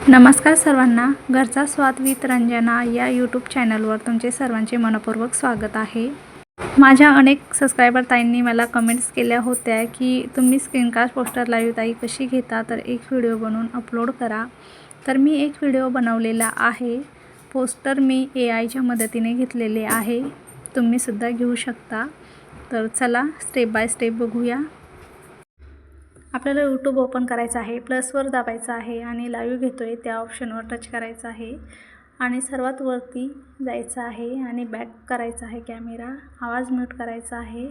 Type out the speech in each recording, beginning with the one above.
नमस्कार सर्वांना, घरचा स्वाद विथ रंजना या यूट्यूब चॅनलवर तुमचे सर्वांचे मनपूर्वक स्वागत आहे। माझ्या अनेक सबस्क्रायबर ताईंनी मला कमेंट्स केल्या होत्या की तुम्ही स्क्रीनकास्ट पोस्टर लाईव्ह ताई कशी घेता, तर एक व्हिडिओ बनवून अपलोड करा। तर मी एक व्हिडिओ बनवलेला आहे। पोस्टर मी AI च्या मदतीने घेतलेले आहे, तुम्ही सुद्धा घेऊ शकता। तर चला स्टेप बाय स्टेप बघूया। आपल्याला यूट्यूब ओपन करायचं आहे, प्लसवर दाबायचं आहे आणि लाईव्ह घेतोय त्या ऑप्शनवर टच करायचं आहे आणि सर्वात वरती जायचं आहे आणि बॅक करायचा आहे कॅमेरा, आवाज म्यूट करायचा आहे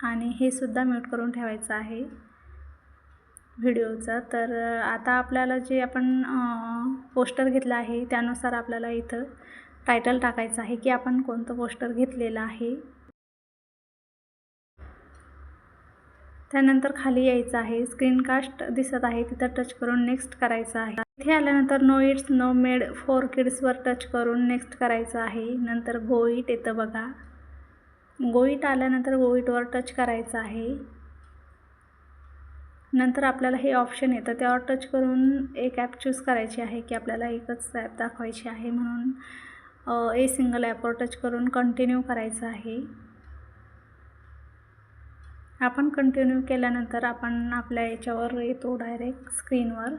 आणि हे सुद्धा म्यूट करून ठेवायचं आहे व्हिडिओचा। तर आता आपल्याला जे आपण पोस्टर घेतला आहे त्यानुसार आपल्याला इथं टायटल टाकायचं आहे की आपण कोणतं पोस्टर घेतलेलं आहे। त्यानंतर खाली यायचं आहे, स्क्रीनकास्ट दिसत आहे तिथं टच करून नेक्स्ट करायचं आहे। इथे आल्यानंतर no it's no made for किड्सवर टच करून नेक्स्ट करायचं आहे। नंतर गो इट येतं बघा, गो इट आल्यानंतर गो इटवर टच करायचं आहे। नंतर आपल्याला हे ऑप्शन येतं त्यावर टच करून एक ॲप चूज करायची आहे की आपल्याला एकच ॲप दाखवायची आहे, म्हणून ए सिंगल ॲपवर टच करून कंटिन्यू करायचं आहे। आपण कंटिन्यू केल्यानंतर आपण आपल्या याच्यावर येतो डायरेक्ट स्क्रीनवर,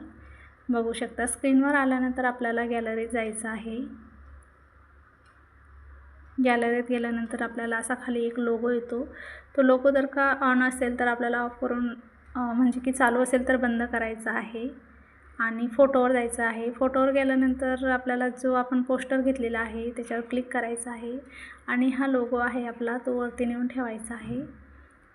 बघू शकता। स्क्रीनवर आल्यानंतर आपल्याला गॅलरीत जायचं आहे। गॅलरीत गेल्यानंतर आपल्याला असा खाली एक लोगो येतो, तो लोगो जर का ऑन असेल तर आपल्याला ऑफ करून म्हणजे की चालू असेल तर बंद करायचा आहे आणि फोटोवर जायचं आहे। फोटोवर गेल्यानंतर आपल्याला जो आपण पोस्टर घेतलेला आहे त्याच्यावर क्लिक करायचं आहे आणि हा लोगो आहे आपला तो वरती नेऊन ठेवायचा आहे।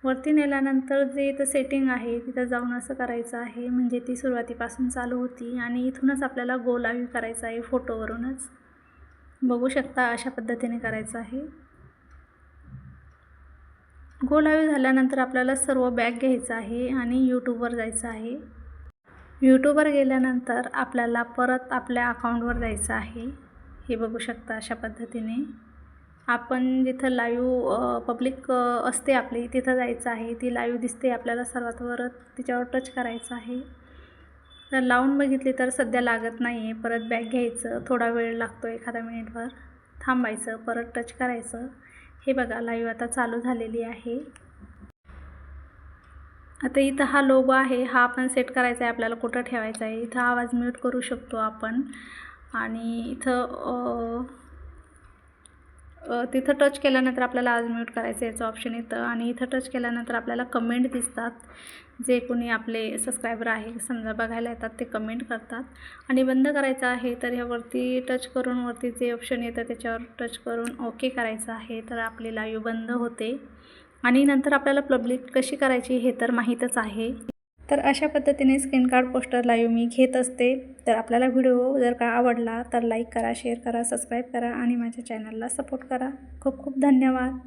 वरती नेल्यानंतर जे इथं सेटिंग आहे तिथं जाऊन असं करायचं आहे, म्हणजे ती सुरुवातीपासून चालू होती आणि इथूनच आपल्याला गो लाईव्ह करायचं आहे, फोटोवरूनच बघू शकता अशा पद्धतीने करायचं आहे। गो लाईव्ह झाल्यानंतर आपल्याला सर्व बॅक घ्यायचं आहे आणि यूट्यूबवर जायचं आहे। यूट्यूबवर गेल्यानंतर आपल्याला परत आपल्या अकाउंटवर जायचं आहे, हे बघू शकता अशा पद्धतीने। आपण जिथं लाईव्ह पब्लिक असते आपली तिथं जायचं आहे, ती लाईव्ह दिसते आपल्याला सर्वात वर, तिच्यावर टच करायचं आहे। तर लावून बघितली तर सध्या लागत नाही आहे, परत बॅक घ्यायचं, थोडा वेळ लागतो, एखादा मिनिटभर थांबायचं, परत टच करायचं। हे बघा लाईव्ह आता चालू झालेली आहे। आता इथं हा लोगो आहे, हा आपण सेट करायचा आहे, आपल्याला कुठं ठेवायचा आहे। इथं आवाज म्यूट करू शकतो आपण आणि इथं तिथं टच केल्यानंतर आपल्याला आवाज म्यूट करायचं याचं ऑप्शन येतं आणि इथं टच केल्यानंतर आपल्याला कमेंट दिसतात, जे कोणी आपले सबस्क्रायबर आहे समजा बघायला येतात ते कमेंट करतात। आणि बंद करायचं आहे तर ह्यावरती टच करून वरती जे ऑप्शन येतं त्याच्यावर टच करून ओके करायचं आहे, तर आपली लाईव्ह बंद होते। आणि नंतर आपल्याला पब्लिक कशी करायची हे तर माहीतच आहे। तर अशा पद्धतीने स्क्रीनकास्ट पोस्टर लाईव्ह मी घेत असते। तर आपल्याला व्हिडिओ जर का आवडला तर लाईक करा, शेअर करा, सबस्क्राईब करा आणि माझ्या चॅनलला सपोर्ट करा। खूप खूप धन्यवाद।